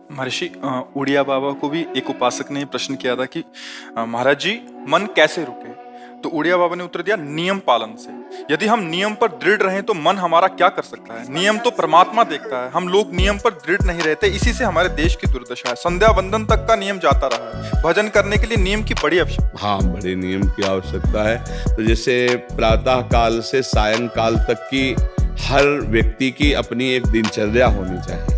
महर्षि उड़िया बाबा को भी एक उपासक ने प्रश्न किया था कि महाराज जी मन कैसे रुके। तो उड़िया बाबा ने उत्तर दिया, नियम पालन से। यदि हम नियम पर दृढ़ रहें तो मन हमारा क्या कर सकता है। नियम तो परमात्मा देखता है, हम लोग नियम पर दृढ़ नहीं रहते, इसी से हमारे देश की दुर्दशा है। संध्या वंदन तक का नियम जाता रहा है, भजन करने के लिए नियम की बड़ी आवश्यकता। हाँ, बड़े नियम की आवश्यकता है। तो जैसे प्रातः काल से सायं काल तक की हर व्यक्ति की अपनी एक दिनचर्या होनी चाहिए।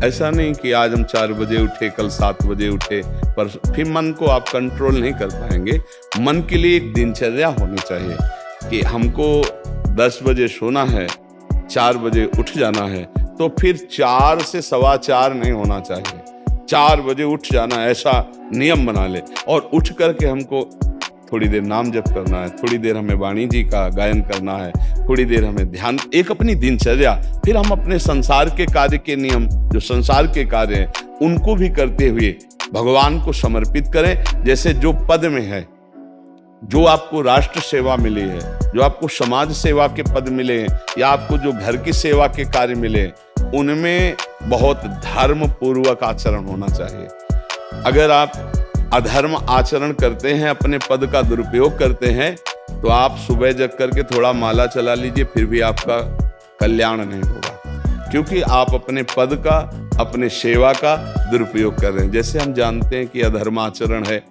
ऐसा नहीं कि आज हम 4 बजे उठे, कल 7 बजे उठे, पर फिर मन को आप कंट्रोल नहीं कर पाएंगे। मन के लिए एक दिनचर्या होनी चाहिए कि हमको 10 बजे सोना है, 4 बजे उठ जाना है, तो फिर 4 से 4:15 नहीं होना चाहिए, 4 बजे उठ जाना, ऐसा नियम बना ले। और उठ करके हमको थोड़ी देर नाम जप करना है, थोड़ी देर हमें वाणी जी का गायन करना है, थोड़ी देर हमें ध्यान, एक अपनी दिनचर्या। फिर हम अपने संसार के कार्य के नियम, जो संसार के कार्य हैं, उनको भी करते हुए भगवान को समर्पित करें। जैसे जो पद में है, जो आपको राष्ट्र सेवा मिली है, जो आपको समाज सेवा के पद मिले हैं, या आपको जो घर की सेवा के कार्य मिले हैं, उनमें बहुत धर्म पूर्वक आचरण होना चाहिए। अगर आप अधर्म आचरण करते हैं, अपने पद का दुरुपयोग करते हैं, तो आप सुबह जग करके थोड़ा माला चला लीजिए, फिर भी आपका कल्याण नहीं होगा, क्योंकि आप अपने पद का, अपने सेवा का दुरुपयोग कर रहे हैं। जैसे हम जानते हैं कि अधर्म आचरण है,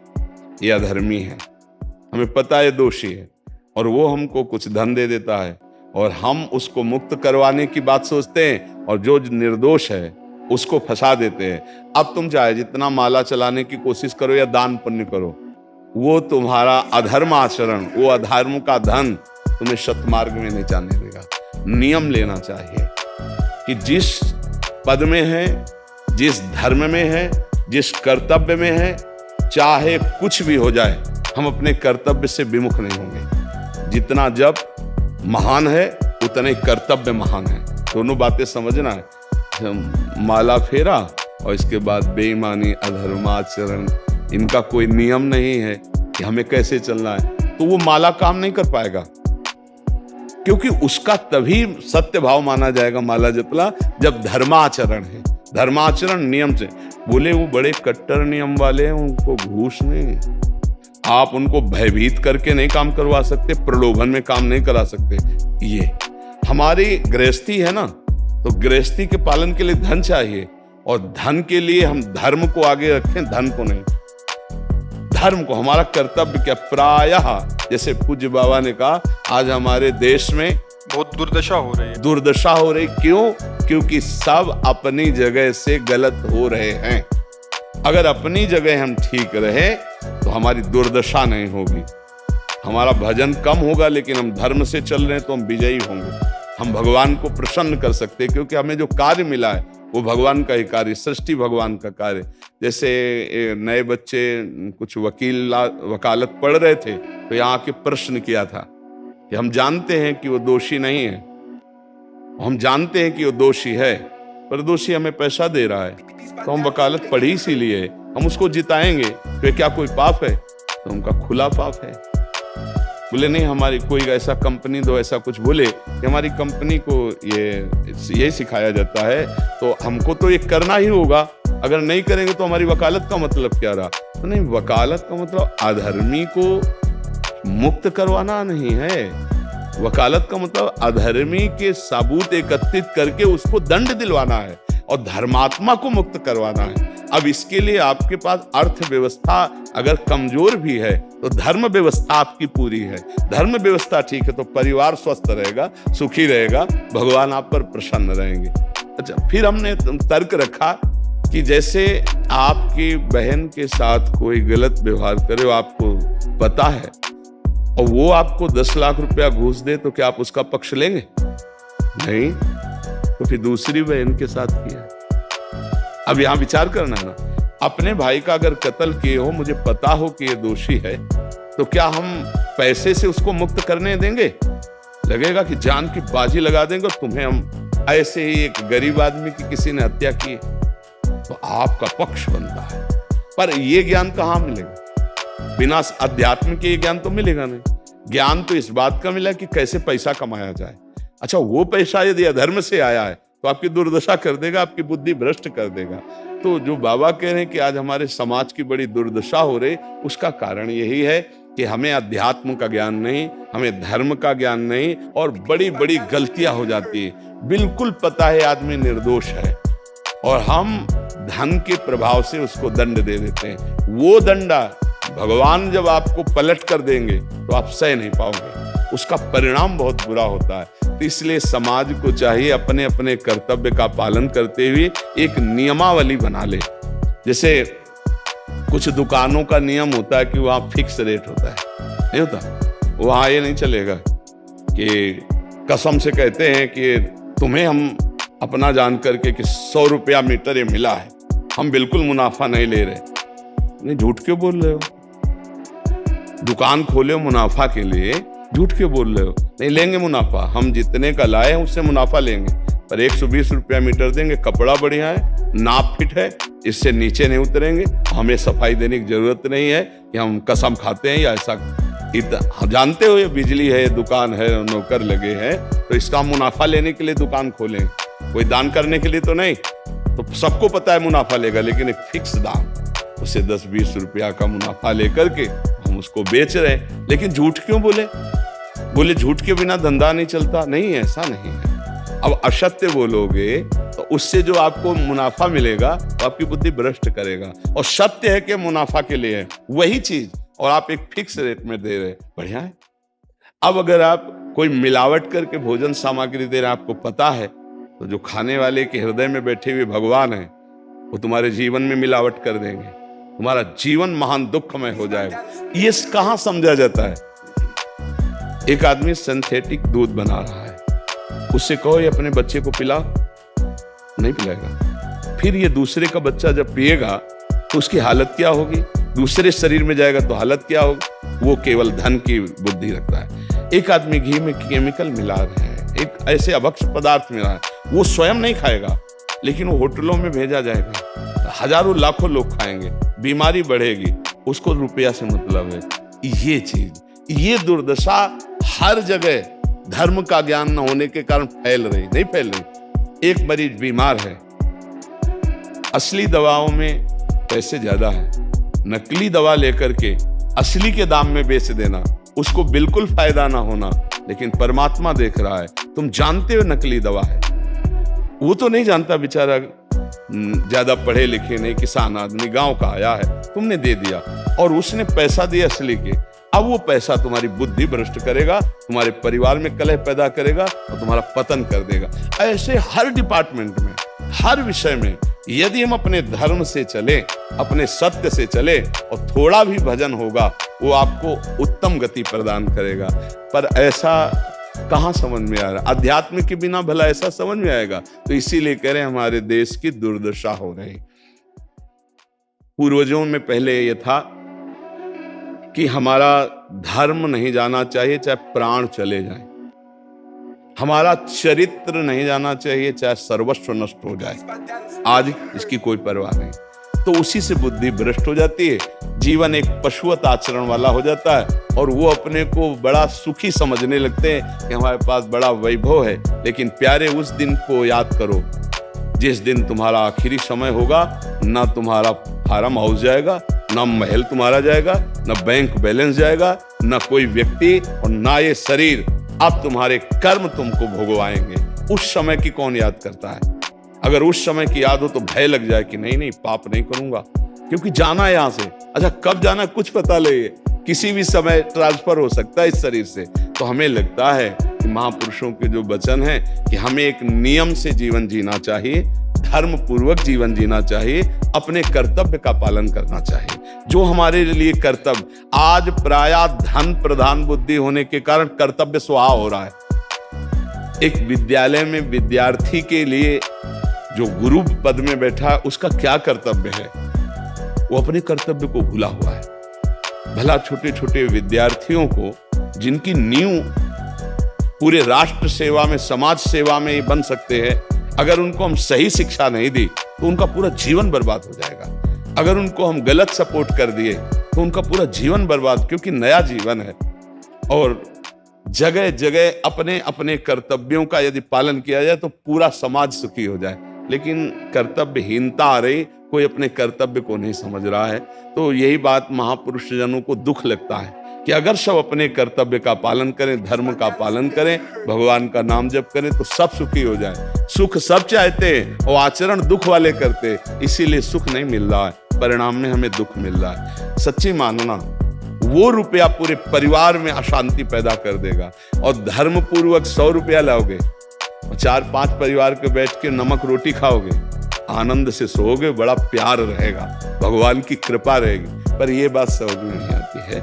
ये अधर्मी है, हमें पता है दोषी है, और वो हमको कुछ धन दे देता है, और हम उसको मुक्त करवाने की बात सोचते हैं, और जो निर्दोष है उसको फंसा देते हैं। अब तुम चाहे जितना माला चलाने की कोशिश करो या दान पुण्य करो, वो तुम्हारा अधर्म आचरण, वो अधर्म का धन तुम्हें सतमार्ग में नहीं जाने देगा। नियम लेना चाहिए कि जिस पद में है, जिस धर्म में है, जिस कर्तव्य में है, चाहे कुछ भी हो जाए, हम अपने कर्तव्य से विमुख नहीं होंगे। जितना जप महान है, उतने कर्तव्य महान है। दोनों बातें समझना है। माला फेरा और इसके बाद बेईमानी, अधर्माचरण, इनका कोई नियम नहीं है कि हमें कैसे चलना है, तो वो माला काम नहीं कर पाएगा, क्योंकि उसका तभी सत्य भाव माना जाएगा माला जपला जब धर्माचरण है। धर्माचरण नियम से। बोले वो बड़े कट्टर नियम वाले हैं, उनको घूस नहीं, आप उनको भयभीत करके नहीं काम करवा सकते, प्रलोभन में काम नहीं करा सकते। ये हमारी गृहस्थी है ना, तो गृहस्थी के पालन के लिए धन चाहिए, और धन के लिए हम धर्म को आगे रखें, धन को नहीं। धर्म को, हमारा कर्तव्य क्या, प्रायः जैसे पूज्य बाबा ने कहा, आज हमारे देश में बहुत दुर्दशा हो रही है। दुर्दशा हो रही, क्यों? क्योंकि सब अपनी जगह से गलत हो रहे हैं। अगर अपनी जगह हम ठीक रहे तो हमारी दुर्दशा नहीं होगी, हमारा भजन कम होगा, लेकिन हम धर्म से चल रहे हैं तो हम विजयी होंगे। हम भगवान को प्रसन्न कर सकते हैं, क्योंकि हमें जो कार्य मिला है वो भगवान का ही कार्य, सृष्टि भगवान का कार्य। जैसे नए बच्चे कुछ वकालत पढ़ रहे थे, तो यहाँ के प्रश्न किया था कि हम जानते हैं कि वो दोषी नहीं है, हम जानते हैं कि वो दोषी है, पर दोषी हमें पैसा दे रहा है, तो हम वकालत पढ़ी इसीलिए, हम उसको जिताएंगे, तो क्या कोई पाप है? तो उनका खुला पाप है। बोले नहीं, हमारी कोई ऐसा कंपनी दो, ऐसा कुछ बोले कि हमारी कंपनी को ये सिखाया जाता है, तो हमको तो ये करना ही होगा, अगर नहीं करेंगे तो हमारी वकालत का मतलब क्या रहा? तो नहीं, वकालत का मतलब अधर्मी को मुक्त करवाना नहीं है, वकालत का मतलब अधर्मी के सबूत एकत्रित करके उसको दंड दिलवाना है, और धर्मात्मा को मुक्त करवाना है। अब इसके लिए आपके पास अर्थव्यवस्था अगर कमजोर भी है, तो धर्म व्यवस्था आपकी पूरी है। धर्म व्यवस्था ठीक है तो परिवार स्वस्थ रहेगा, सुखी रहेगा, भगवान आप पर प्रसन्न रहेंगे। अच्छा, फिर हमने तर्क रखा कि जैसे आपकी बहन के साथ कोई गलत व्यवहार करे, आपको पता है, और वो आपको 10 लाख रुपया घूस दे, तो क्या आप उसका पक्ष लेंगे? नहीं, तो फिर दूसरी बहन के साथ किया। अब यहां विचार करना है ना, अपने भाई का अगर कत्ल किए हो, मुझे पता हो कि ये दोषी है, तो क्या हम पैसे से उसको मुक्त करने देंगे? लगेगा कि जान की बाजी लगा देंगे, और तुम्हें हम ऐसे ही एक गरीब आदमी की किसी ने हत्या की, तो आपका पक्ष बनता है। पर ये ज्ञान कहाँ मिलेगा? बिना अध्यात्म के ज्ञान तो मिलेगा नहीं। ज्ञान तो इस बात का मिला कि कैसे पैसा कमाया जाए। अच्छा, वो पैसा यदि अधर्म से आया है तो आपकी दुर्दशा कर देगा, आपकी बुद्धि भ्रष्ट कर देगा। तो जो बाबा कह रहे हैं कि आज हमारे समाज की बड़ी दुर्दशा हो रही, उसका कारण यही है कि हमें अध्यात्म का ज्ञान नहीं, हमें धर्म का ज्ञान नहीं, और बड़ी बड़ी गलतियां हो जाती है। बिल्कुल पता है आदमी निर्दोष है और हम धन के प्रभाव से उसको दंड दे देते हैं। वो दंडा भगवान जब आपको पलट कर देंगे तो आप सह नहीं पाओगे, उसका परिणाम बहुत बुरा होता है। तो इसलिए समाज को चाहिए अपने अपने कर्तव्य का पालन करते हुए एक नियमावली बना ले। जैसे कुछ दुकानों का नियम होता है कि वहाँ फिक्स रेट होता है, नहीं होता, वहाँ ये नहीं चलेगा कि कसम से कहते हैं कि तुम्हें हम अपना जान करके कि 100 रुपया मीटर ये मिला है, हम बिल्कुल मुनाफा नहीं ले रहे। नहीं, झूठ क्यों बोल रहे हो? दुकान खोले हो मुनाफा के लिए, झूठ क्यों बोल रहे हो? नहीं लेंगे मुनाफा, हम जितने का लाए हैं उससे मुनाफा लेंगे, पर 120 रुपया मीटर देंगे, कपड़ा बढ़िया है, नाप फिट है, इससे नीचे नहीं उतरेंगे, हमें सफाई देने की जरूरत नहीं है कि हम कसम खाते हैं या ऐसा। जानते हो ये बिजली है, दुकान है, नौकर लगे हैं, तो इसका मुनाफा लेने के लिए दुकान खोलें, कोई दान करने के लिए तो नहीं। तो सबको पता है मुनाफा लेगा, लेकिन एक फिक्स दाम, उसे 10-20 रुपया का मुनाफा लेकर के हम उसको बेच रहे हैं। लेकिन झूठ क्यों बोले? झूठ के बिना धंधा नहीं चलता। नहीं, ऐसा नहीं है। अब असत्य बोलोगे तो उससे जो आपको मुनाफा मिलेगा तो आपकी बुद्धि भ्रष्ट करेगा, और सत्य है कि मुनाफा के लिए है वही चीज, और आप एक फिक्स रेट में दे रहे, बढ़िया है। अब अगर आप कोई मिलावट करके भोजन सामग्री दे रहे हैं, आपको पता है, तो जो खाने वाले के हृदय में बैठे हुए भगवान है वो तुम्हारे जीवन में मिलावट कर देंगे, तुम्हारा जीवन महान दुखमय हो जाएगा। ये कहां समझा जाता है? एक आदमी सिंथेटिक दूध बना रहा है, उससे कहो ये अपने बच्चे को पिला, नहीं पिलाएगा। फिर ये दूसरे का बच्चा जब पिएगा तो उसकी हालत क्या होगी? दूसरे शरीर में जाएगा तो हालत क्या होगी? वो केवल धन की बुद्धि रखता है। एक आदमी घी में केमिकल मिला रहे हैं, एक ऐसे अभक्ष पदार्थ मिला है, वो स्वयं नहीं खाएगा, लेकिन वो होटलों में भेजा जाएगा, हजारों लाखों लोग खाएंगे, बीमारी बढ़ेगी, उसको रुपया से मतलब है। ये चीज, ये दुर्दशा हर जगह धर्म का ज्ञान न होने के कारण फैल रही, नहीं फैल रही। एक मरीज बीमार है, असली दवाओं में पैसे ज्यादा है, नकली दवा लेकर के असली के दाम में बेच देना, उसको बिल्कुल फायदा ना होना। लेकिन परमात्मा देख रहा है, तुम जानते हो नकली दवा है, वो तो नहीं जानता बेचारा, ज्यादा पढ़े लिखे नहीं, किसान आदमी गांव का आया है, तुमने दे दिया और उसने पैसा दिया असली के। अब वो पैसा तुम्हारी बुद्धि भ्रष्ट करेगा, तुम्हारे परिवार में कलह पैदा करेगा और तुम्हारा पतन कर देगा। ऐसे हर डिपार्टमेंट में, हर विषय में यदि हम अपने धर्म से चले, अपने सत्य से चले और थोड़ा भी भजन होगा, वो आपको उत्तम गति प्रदान करेगा। पर ऐसा कहां समझ में आ रहा? अध्यात्म के बिना भला ऐसा समझ में आएगा? तो इसीलिए कह रहे हैं हमारे देश की दुर्दशा हो रही। पूर्वजों में पहले ये था कि हमारा धर्म नहीं जाना चाहिए चाहे प्राण चले जाए, हमारा चरित्र नहीं जाना चाहिए चाहे सर्वस्व नष्ट हो जाए। आज इसकी कोई परवाह नहीं, तो उसी से बुद्धि भ्रष्ट हो जाती है, जीवन एक पशुवत आचरण वाला हो जाता है, और वो अपने को बड़ा सुखी समझने लगते हैं कि हमारे पास बड़ा वैभव है। लेकिन प्यारे, उस दिन को याद करो जिस दिन तुम्हारा आखिरी समय होगा, ना तुम्हारा फार्म हाउस जाएगा, ना महल तुम्हारा जाएगा, ना बैंक बैलेंस जाएगा, ना कोई व्यक्ति, और ना ये शरीर। अब तुम्हारे कर्म तुमको भोगवाएंगे। उस समय की कौन याद करता है? अगर उस समय की याद हो तो भय लग जाए कि नहीं पाप नहीं करूंगा, क्योंकि जाना है यहां से। अच्छा, कब जाना कुछ पता नहीं, किसी भी समय ट्रांसफर हो सकता है इस शरीर से। तो हमें लगता है कि महापुरुषों के जो वचन है कि हमें एक नियम से जीवन जीना चाहिए, धर्म पूर्वक जीवन जीना चाहिए, अपने कर्तव्य का पालन करना चाहिए। जो हमारे लिए कर्तव्य, आज प्रायः धन प्रधान बुद्धि होने के कारण कर्तव्य स्वाहा हो रहा है। एक विद्यालय में विद्यार्थी के लिए जो गुरु पद में बैठा है, उसका क्या कर्तव्य है? वो अपने कर्तव्य को भूला हुआ है। भला छोटे छोटे विद्यार्थियों को, जिनकी नींव पूरे राष्ट्र सेवा में, समाज सेवा में बन सकते हैं, अगर उनको हम सही शिक्षा नहीं दी तो उनका पूरा जीवन बर्बाद हो जाएगा। अगर उनको हम गलत सपोर्ट कर दिए तो उनका पूरा जीवन बर्बाद, क्योंकि नया जीवन है। और जगह जगह अपने अपने कर्तव्यों का यदि पालन किया जाए तो पूरा समाज सुखी हो जाए। लेकिन कर्तव्यहीनता आ रही, कोई अपने कर्तव्य को नहीं समझ रहा है। तो यही बात महापुरुष जनों को दुख लगता है कि अगर सब अपने कर्तव्य का पालन करें, धर्म का पालन करें, भगवान का नाम जप करें तो सब सुखी हो जाए। सुख सब चाहते हैं और आचरण दुख वाले करते, इसीलिए सुख नहीं मिल रहा है, परिणाम में हमें दुख मिल रहा है। सच्ची मानना, वो रुपया पूरे परिवार में अशांति पैदा कर देगा। और धर्म पूर्वक 100 रुपया लाओगे, 4-5 परिवार के बैठ के नमक रोटी खाओगे, आनंद से सोओगे, बड़ा प्यार रहेगा, भगवान की कृपा रहेगी। पर ये बात समझ में नहीं आती है।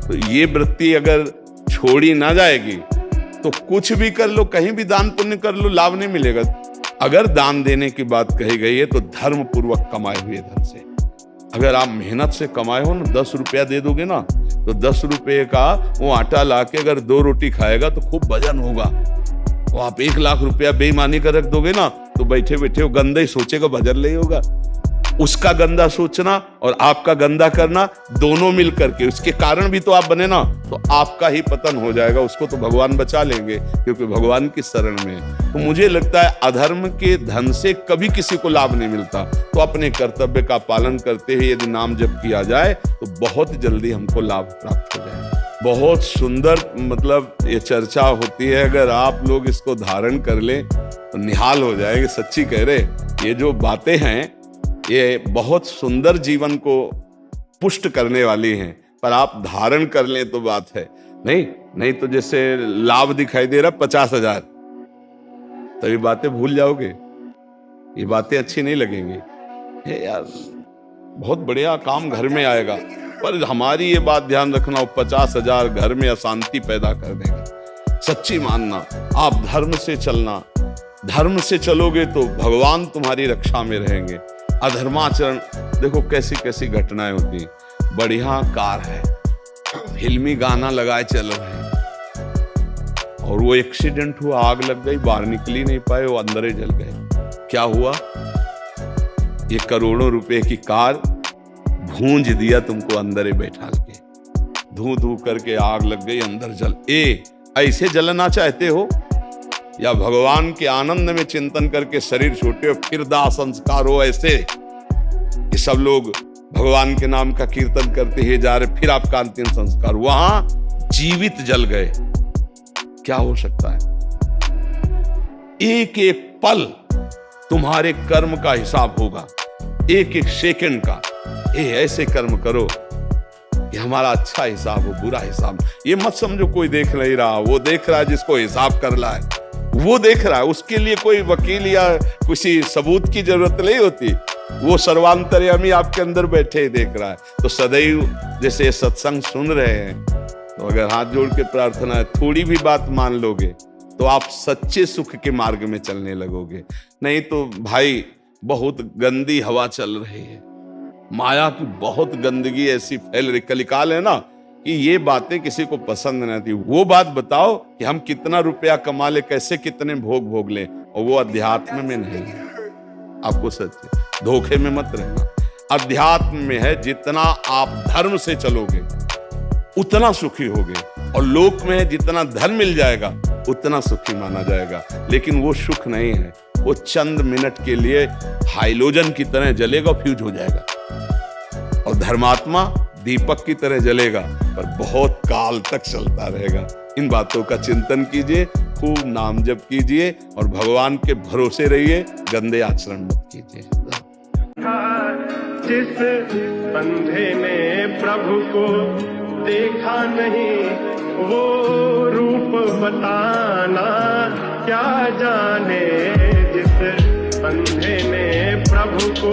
तो ये वृत्ति अगर छोड़ी ना जाएगी तो कुछ भी कर लो, कहीं भी दान पुण्य कर लो, लाभ नहीं मिलेगा। अगर दान देने की बात कही गई है तो धर्म पूर्वक कमाए हुए धन से। अगर आप मेहनत से कमाए हो ना, 10 रुपया दे दोगे ना, तो 10 रुपये का वो आटा लाके अगर 2 रोटी खाएगा तो खूब वजन होगा। और आप 1 लाख रुपया बेईमानी कर रख दोगे ना, तो बैठे बैठे वो गंदा ही सोचेगा, भजन नहीं होगा। उसका गंदा सोचना और आपका गंदा करना दोनों मिल करके, उसके कारण भी तो आप बने ना, तो आपका ही पतन हो जाएगा। उसको तो भगवान बचा लेंगे क्योंकि भगवान की शरण में है। तो मुझे लगता है अधर्म के धन से कभी किसी को लाभ नहीं मिलता। तो अपने कर्तव्य का पालन करते हुए यदि नाम जप किया जाए तो बहुत जल्दी हमको लाभ प्राप्त हो जाए। बहुत सुंदर मतलब ये चर्चा होती है, अगर आप लोग इसको धारण कर लें तो निहाल हो जाएंगे। सच्ची कह रहे, ये जो बातें हैं ये बहुत सुंदर जीवन को पुष्ट करने वाली हैं, पर आप धारण कर लें तो बात है। नहीं तो जैसे लाभ दिखाई दे रहा 50,000, तो ये बातें भूल जाओगे, ये बातें अच्छी नहीं लगेंगी। हे यार, बहुत बढ़िया काम घर में आएगा, पर हमारी ये बात ध्यान रखना, 50,000 घर में अशांति पैदा कर देगा। सच्ची मानना, आप धर्म से चलना, धर्म से चलोगे तो भगवान तुम्हारी रक्षा में रहेंगे। अधर्माचरण, देखो कैसी कैसी घटनाएं होती हैं। बढ़िया कार है, फिल्मी गाना लगाए चल रहे हैं, और वो एक्सीडेंट हुआ, आग लग गई, बाहर निकल नहीं पाए, वो अंदर ही जल गए। क्या हुआ? ये करोड़ों रुपए की कार भूंज दिया तुमको अंदर ही बैठा के, धू धू करके आग लग गई, अंदर जल। ऐसे जलना चाहते हो या भगवान के आनंद में चिंतन करके शरीर छूटे हो, फिर दाह संस्कार हो ऐसे कि सब लोग भगवान के नाम का कीर्तन करते ही जा रहे, फिर आपका अंतिम संस्कार, वहां जीवित जल गए। क्या हो सकता है? एक एक पल तुम्हारे कर्म का हिसाब होगा, एक एक सेकंड का। ऐसे कर्म करो कि हमारा अच्छा हिसाब हो, बुरा हिसाब। ये मत समझो कोई देख नहीं रहा, वो देख रहा है जिसको हिसाब करना है, वो देख रहा है। उसके लिए कोई वकील या किसी सबूत की जरूरत नहीं होती, वो सर्वांतर्यामी आपके अंदर बैठे ही देख रहा है। तो सदैव जैसे सत्संग सुन रहे हैं, तो अगर हाथ जोड़ के प्रार्थना है, थोड़ी भी बात मान लोगे तो आप सच्चे सुख के मार्ग में चलने लगोगे। नहीं तो भाई बहुत गंदी हवा चल रही है, माया की बहुत गंदगी ऐसी फैल रही, कलिकाल है ना, कि ये बातें किसी को पसंद नहीं आती। वो बात बताओ कि हम कितना रुपया कमा ले, कैसे कितने भोग लें, और वो अध्यात्म में नहीं है। आपको सच धोखे में मत रहना, अध्यात्म में है। जितना आप धर्म से चलोगे उतना सुखी होगे, और लोक में है जितना धन मिल जाएगा उतना सुखी माना जाएगा। लेकिन वो सुख नहीं है, वो चंद मिनट के लिए हाइलोजन की तरह जलेगा, फ्यूज हो जाएगा। और धर्मात्मा दीपक की तरह जलेगा, पर बहुत काल तक चलता रहेगा। इन बातों का चिंतन कीजिए, खूब नाम जप कीजिए, और भगवान के भरोसे रहिए, गंदे आचरण मत कीजिए। जिस अंधे ने प्रभु को देखा नहीं, वो रूप बताना क्या जाने। जिस अंधे ने प्रभु को